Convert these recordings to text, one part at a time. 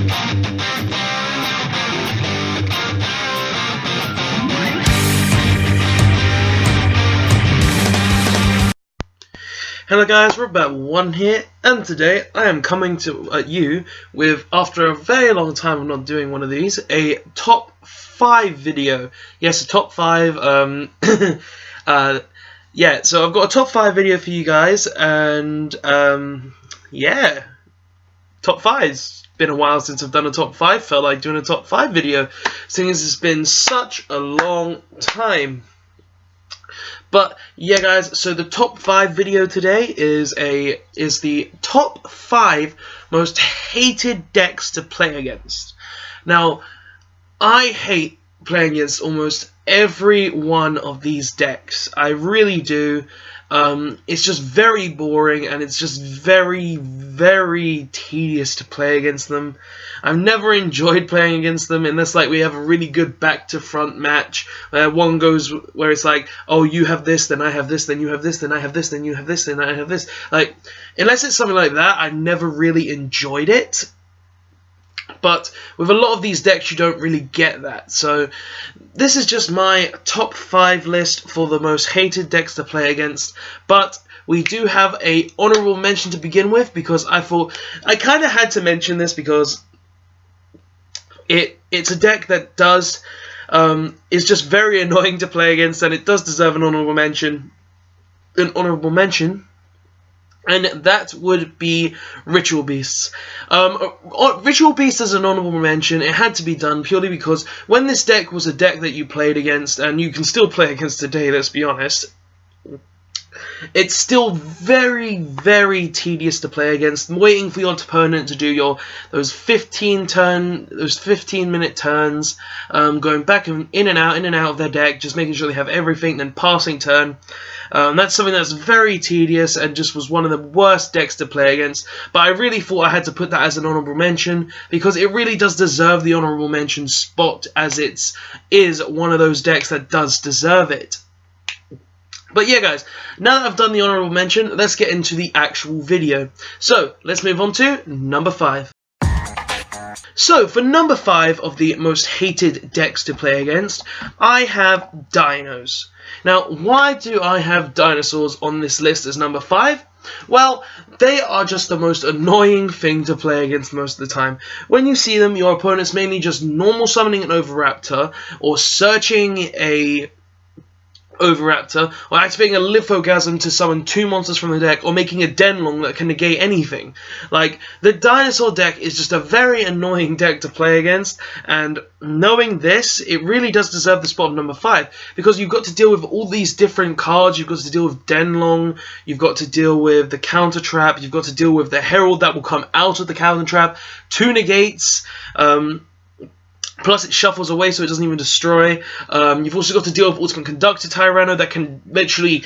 Hello guys, we're about one here, and today I am coming to you with, after a very long time of not doing one of these, a top 5 video. Yes, a top 5, yeah, so I've got a top 5 video for you guys, and, yeah, top 5's been a while since I've done a top 5, felt like doing a top 5 video, seeing as it's been such a long time. But yeah guys, so the top 5 video today is the top 5 most hated decks to play against. Now, I hate playing against almost every one of these decks. I really do. It's just very boring, and it's just very, very tedious to play against them. I've never enjoyed playing against them unless like we have a really good back to front match where one goes where it's like, oh, you have this, then I have this, then you have this, then I have this, then you have this, then I have this. Like, unless it's something like that, I never really enjoyed it. But with a lot of these decks, you don't really get that. So this is just my top 5 list for the most hated decks to play against. But we do have a honorable mention to begin with, because I thought I kind of had to mention this because it's a deck that is just very annoying to play against, and it does deserve an honorable mention. And that would be Ritual Beasts. Ritual Beasts is an honorable mention. It had to be done purely because when this deck was a deck that you played against, and you can still play against today, let's be honest, it's still very, very tedious to play against. Waiting for your opponent to do those 15-minute turns, going back and in and out of their deck, just making sure they have everything, then passing turn. That's something that's very tedious and just was one of the worst decks to play against. But I really thought I had to put that as an honorable mention because it really does deserve the honorable mention spot, as it is one of those decks that does deserve it. But yeah guys, now that I've done the honorable mention, let's get into the actual video. So, let's move on to number 5. So, for number 5 of the most hated decks to play against, I have Dinos. Now, why do I have dinosaurs on this list as number 5? Well, they are just the most annoying thing to play against most of the time. When you see them, your opponent's mainly just normal summoning an Overraptor, or searching a Overraptor, or activating a Lithogasm to summon 2 monsters from the deck, or making a Denlong that can negate anything. Like, the dinosaur deck is just a very annoying deck to play against, and knowing this, it really does deserve the spot of number 5, because you've got to deal with all these different cards. You've got to deal with Denlong, you've got to deal with the counter trap, you've got to deal with the Herald that will come out of the counter trap, 2 negates, plus it shuffles away so it doesn't even destroy. You've also got to deal with Ultimate Conductor Tyranno that can literally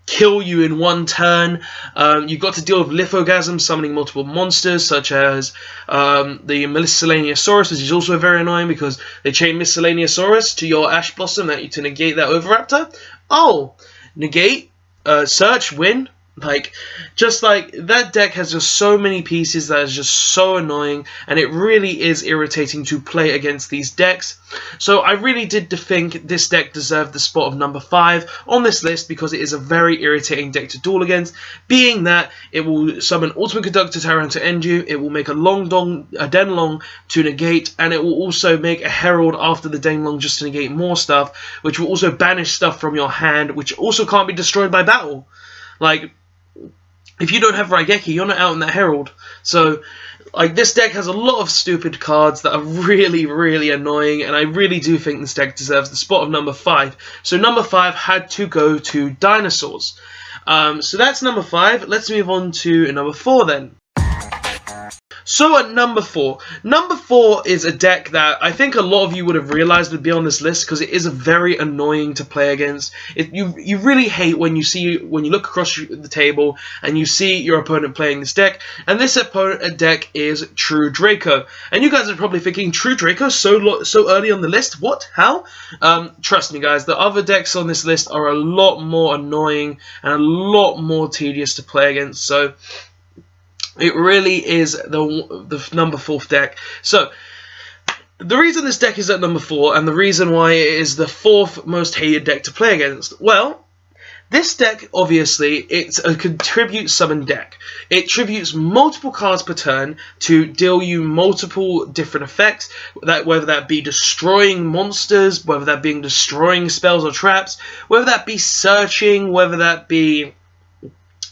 kill you in 1 turn. You've got to deal with Lithogasm, summoning multiple monsters such as the Miscellaneousaurus, which is also very annoying because they chain Miscellaneousaurus to your Ash Blossom to negate that Overraptor. Oh, negate, search, win. Just like, that deck has just so many pieces that is just so annoying, and it really is irritating to play against these decks. So I really did think this deck deserved the spot of number 5 on this list because it is a very irritating deck to duel against, being that it will summon Ultimate Conductor Tyrant to end you, it will make a Denlong to negate, and it will also make a Herald after the Denlong just to negate more stuff, which will also banish stuff from your hand, which also can't be destroyed by battle. Like, if you don't have Raigeki, you're not out in that Herald. So, like, this deck has a lot of stupid cards that are really, really annoying, and I really do think this deck deserves the spot of number 5. So number 5 had to go to Dinosaurs. So that's number 5. Let's move on to number 4 then. So at number 4. Number 4 is a deck that I think a lot of you would have realized would be on this list because it is a very annoying to play against. You really hate when you look across the table and you see your opponent playing this deck, and this deck is True Draco. And you guys are probably thinking, True Draco so early on the list? What? How? Trust me guys, the other decks on this list are a lot more annoying and a lot more tedious to play against. So It really is the number 4th deck. So, the reason this deck is at number 4, and the reason why it is the 4th most hated deck to play against, well, this deck, obviously, it's a contribute summon deck. It tributes multiple cards per turn to deal you multiple different effects, whether that be destroying monsters, whether that being destroying spells or traps, whether that be searching, whether that be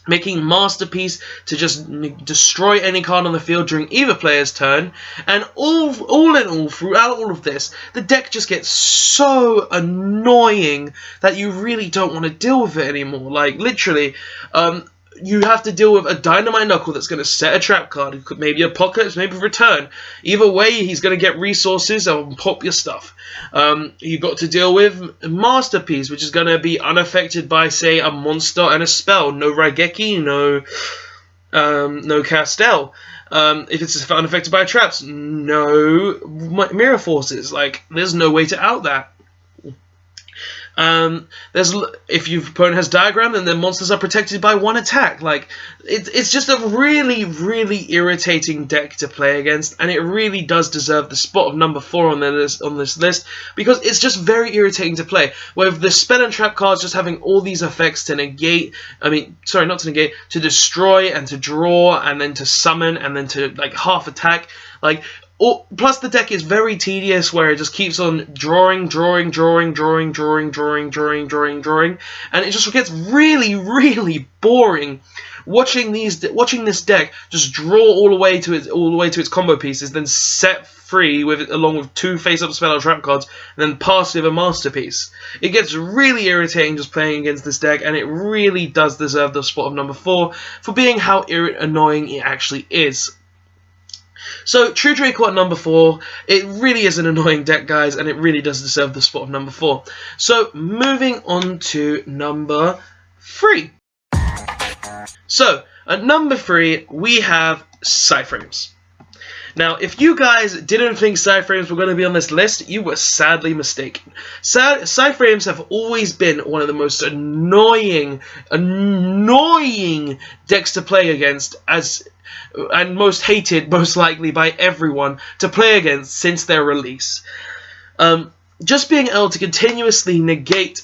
making Masterpiece to just destroy any card on the field during either player's turn. And all in all, throughout all of this, the deck just gets so annoying that you really don't want to deal with it anymore. Like, literally, you have to deal with a Dynamite Knuckle that's going to set a trap card, maybe a pocket, maybe return. Either way, he's going to get resources and pop your stuff. You've got to deal with Masterpiece, which is going to be unaffected by, say, a monster and a spell. No Raigeki, no Castell. If it's unaffected by traps, no Mirror Forces. Like, there's no way to out that. If your opponent has Diagram, then the monsters are protected by 1 attack. Like, it's just a really, really irritating deck to play against, and it really does deserve the spot of number 4 on this list, because it's just very irritating to play. With the spell and trap cards just having all these effects to negate, not to negate, to destroy and to draw, and then to summon, and then to, like, half attack. Like, plus the deck is very tedious, where it just keeps on drawing, and it just gets really, really boring watching this deck just draw all the way to its combo pieces, then set free along with 2 face-up spell or trap cards, and then pass with a Masterpiece. It gets really irritating just playing against this deck, and it really does deserve the spot of number 4 for being how annoying it actually is. So, True Draco at number 4, it really is an annoying deck, guys, and it really does deserve the spot of number 4. So, moving on to number 3. So, at number 3, we have psy-frames. Now, if you guys didn't think psy-frames were going to be on this list, you were sadly mistaken. Psy-frames have always been one of the most annoying decks to play against, and most hated, most likely, by everyone to play against since their release. Just being able to continuously negate,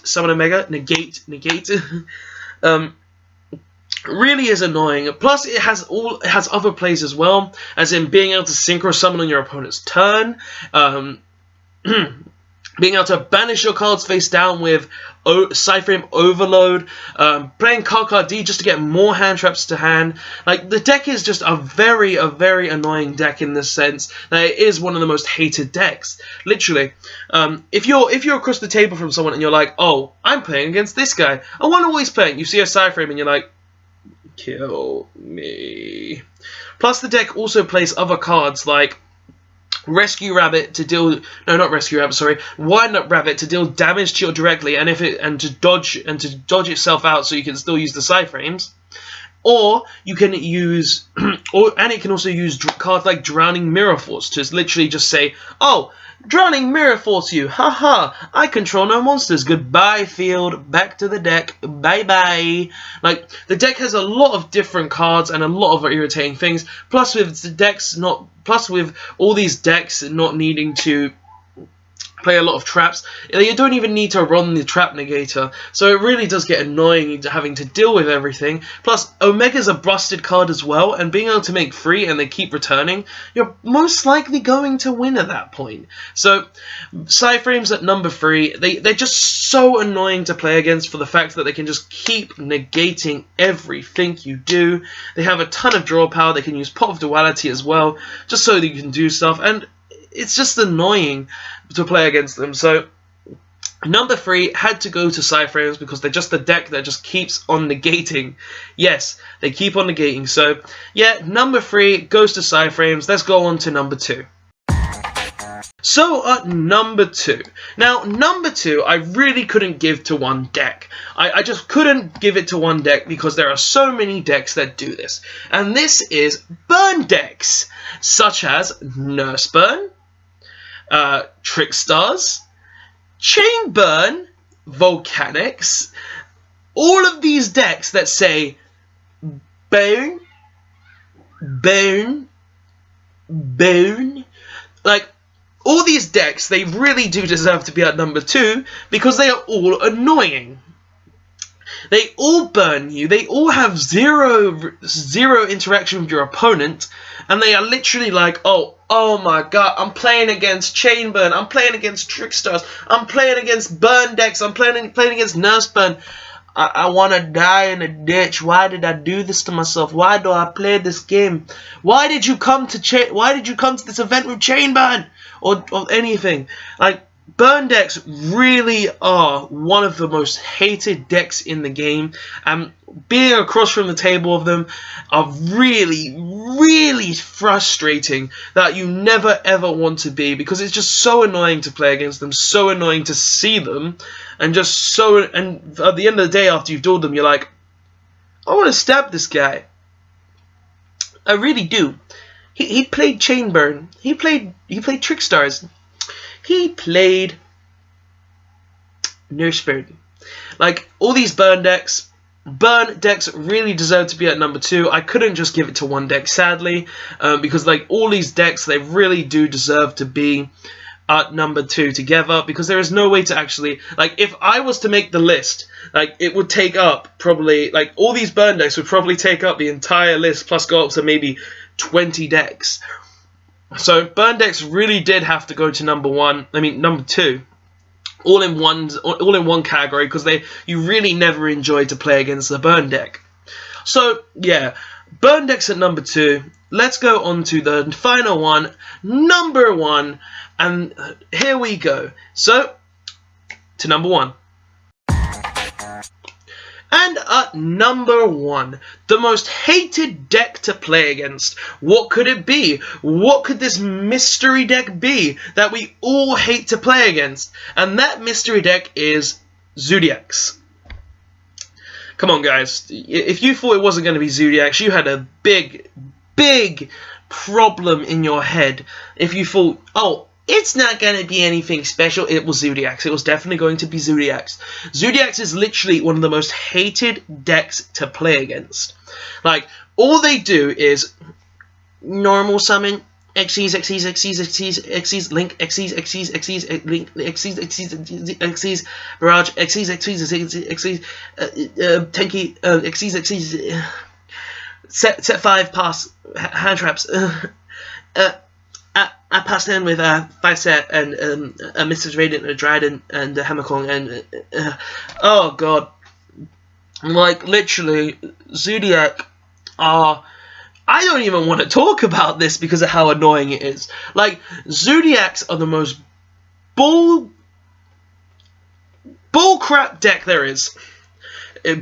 summon a Mega, negate, really is annoying. Plus, it has other plays as well, as in being able to synchro summon on your opponent's turn, being able to banish your cards face down with psy-frame overload, playing card D just to get more hand traps to hand. Like, the deck is just a very annoying deck in the sense that it is one of the most hated decks. Literally, if you're across the table from someone and you're like, oh, I'm playing against this guy, I wonder what he's playing. You see a psy-frame and you're like, kill me. Plus, the deck also plays other cards like Rescue Rabbit to deal Wind Up Rabbit to deal damage to you directly, and to dodge itself out, so you can still use the psy-frames. Or you can use, and it can also use cards like Drowning Mirror Force to literally just say, oh, Drowning Mirror Force you, haha, I control no monsters, goodbye field, back to the deck, bye bye. Like, the deck has a lot of different cards and a lot of irritating things, plus with all these decks not needing to play a lot of traps, you don't even need to run the trap negator, so it really does get annoying having to deal with everything. Plus, Omega's a busted card as well, and being able to make 3 and they keep returning, you're most likely going to win at that point. So, psy-frames at number 3, they're just so annoying to play against for the fact that they can just keep negating everything you do. They have a ton of draw power, they can use Pot of Duality as well, just so that you can do stuff, and it's just annoying to play against them. So, number 3 had to go to psy-frames because they're just the deck that just keeps on negating. Yes, they keep on negating. So, yeah, number 3 goes to psy-frames. Let's go on to number 2. So, at number 2. Now, number 2, I really couldn't give to one deck. I just couldn't give it to one deck because there are so many decks that do this. And this is burn decks, such as Nurse Burn, Trickstars, Chain Burn, Volcanics, all of these decks that say burn, burn, burn, like, all these decks, they really do deserve to be at number 2 because they are all annoying. They all burn you, they all have zero interaction with your opponent, and they are literally like, oh my god, I'm playing against Chainburn, I'm playing against Trickstars, I'm playing against Burn decks, I'm playing against Nurse Burn. I want to die in a ditch. Why did I do this to myself? Why do I play this game? Why did you come to this event with Chainburn or anything? Like, Burn decks really are one of the most hated decks in the game, and being across from the table of them are really, really frustrating that you never ever want to be, because it's just so annoying to play against them, so annoying to see them, and and at the end of the day after you've dueled them, you're like, I want to stab this guy. I really do. He played Chainburn. He played Trickstars. He played Nurse Burn. Like, all these Burn decks really deserve to be at number 2. I couldn't just give it to one deck, sadly, because, like, all these decks, they really do deserve to be at number 2 together, because there is no way to actually, like, if I was to make the list, like, it would take up probably, like, all these Burn decks would probably take up the entire list, plus go up to maybe 20 decks. So Burn decks really did have to go to number 2, all in one category, because you really never enjoy to play against the Burn deck. So yeah, Burn decks at number 2. Let's go on to the final one, number 1, and here we go. So to number 1. And at number 1, the most hated deck to play against. What could it be? What could this mystery deck be that we all hate to play against? And that mystery deck is Zodiacs. Come on, guys. If you thought it wasn't going to be Zodiacs, you had a big, big problem in your head. If you thought, oh, it's not going to be anything special, it was Zodiacs. It was definitely going to be Zodiacs. Zodiacs is literally one of the most hated decks to play against. Like, all they do is normal summon, Xyz, link, Xyz, link, Xyz, barrage, Xyz, tanky, Xyz, set 5, pass, hand traps, I passed in with a 5-set and a Mrs. Radiant, a Dryden, and a Hammerkong, and oh god, like, literally, Zodiac are, I don't even want to talk about this because of how annoying it is. Like, Zodiacs are the most bullcrap deck there is.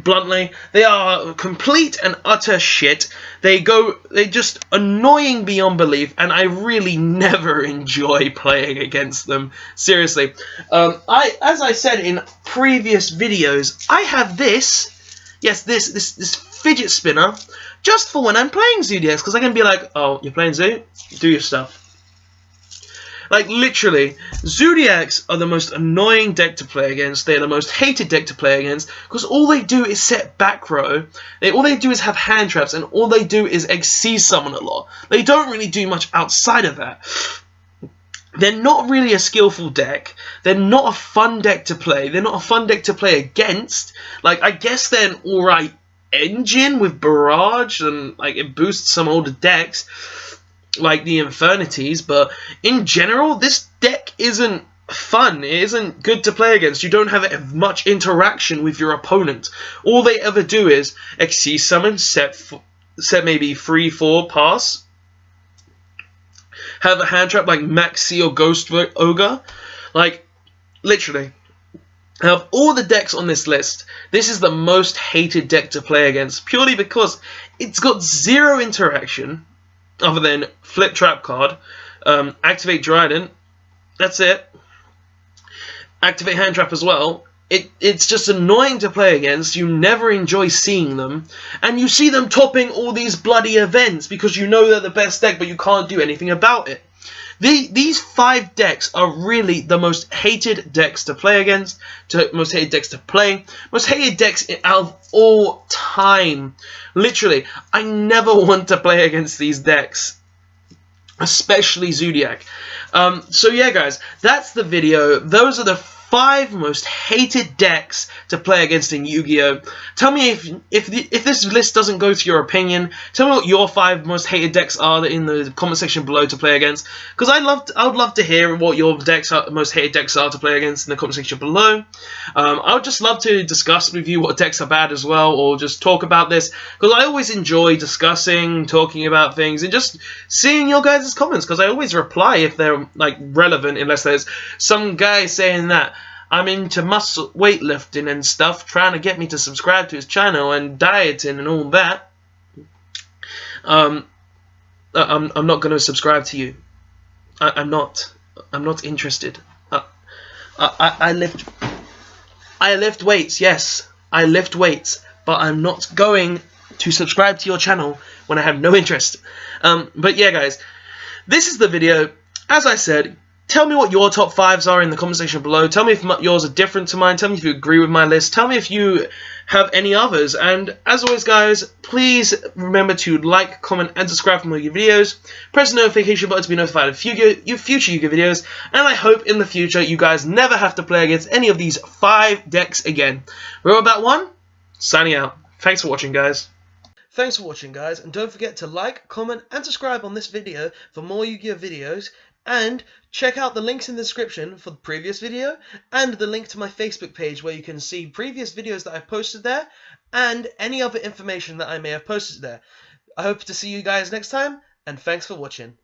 Bluntly, they are complete and utter shit. They just annoying beyond belief, and I really never enjoy playing against them. Seriously, as I said in previous videos, I have this fidget spinner just for when I'm playing Zodiacs, because I can be like, oh, you're playing Zoo? Do your stuff. Like, literally, Zodiacs are the most annoying deck to play against. They're the most hated deck to play against, because all they do is set back row. All they do is have hand traps, and all they do is XC summon a lot. They don't really do much outside of that. They're not really a skillful deck. They're not a fun deck to play. They're not a fun deck to play against. Like, I guess they're an alright engine with Barrage, and, like, it boosts some older decks, like the Infernities, but in general, this deck isn't fun. It isn't good to play against. You don't have much interaction with your opponent. All they ever do is XC summon, set maybe 3-4, pass, have a hand trap like Maxi or Ghost Ogre. Like, literally, out of all the decks on this list, this is the most hated deck to play against, purely because it's got zero interaction other than flip trap card, activate Dryden, that's it. Activate hand trap as well. It's just annoying to play against. You never enjoy seeing them, and you see them topping all these bloody events because you know they're the best deck, but you can't do anything about it. These 5 decks are really the most hated decks to play against, most hated decks to play, most hated decks out of all time. Literally, I never want to play against these decks, especially Zodiac. So yeah, guys, that's the video. Those are the 5 most hated decks to play against in Yu-Gi-Oh! Tell me if this list doesn't go to your opinion. Tell me what your 5 most hated decks are in the comment section below to play against. Because I would love to hear what your most hated decks are to play against in the comment section below. I would just love to discuss with you what decks are bad as well, or just talk about this. Because I always enjoy discussing, talking about things, and just seeing your guys' comments. Because I always reply if they're like relevant, unless there's some guy saying that I'm into muscle weightlifting and stuff, trying to get me to subscribe to his channel and dieting and all that. I'm not going to subscribe to you. I'm not interested. I lift weights. Yes, I lift weights, but I'm not going to subscribe to your channel when I have no interest. But yeah, guys, this is the video. As I said, tell me what your top 5s are in the comment section below. Tell me if yours are different to mine. Tell me if you agree with my list. Tell me if you have any others. And as always, guys, please remember to like, comment, and subscribe for more Yu-Gi-Oh videos. Press the notification button to be notified of future Yu-Gi-Oh videos. And I hope in the future you guys never have to play against any of these 5 decks again. Robot1, signing out. Thanks for watching, guys. Thanks for watching, guys. And don't forget to like, comment, and subscribe on this video for more Yu-Gi-Oh videos. And check out the links in the description for the previous video and the link to my Facebook page where you can see previous videos that I've posted there and any other information that I may have posted there. I hope to see you guys next time, and thanks for watching.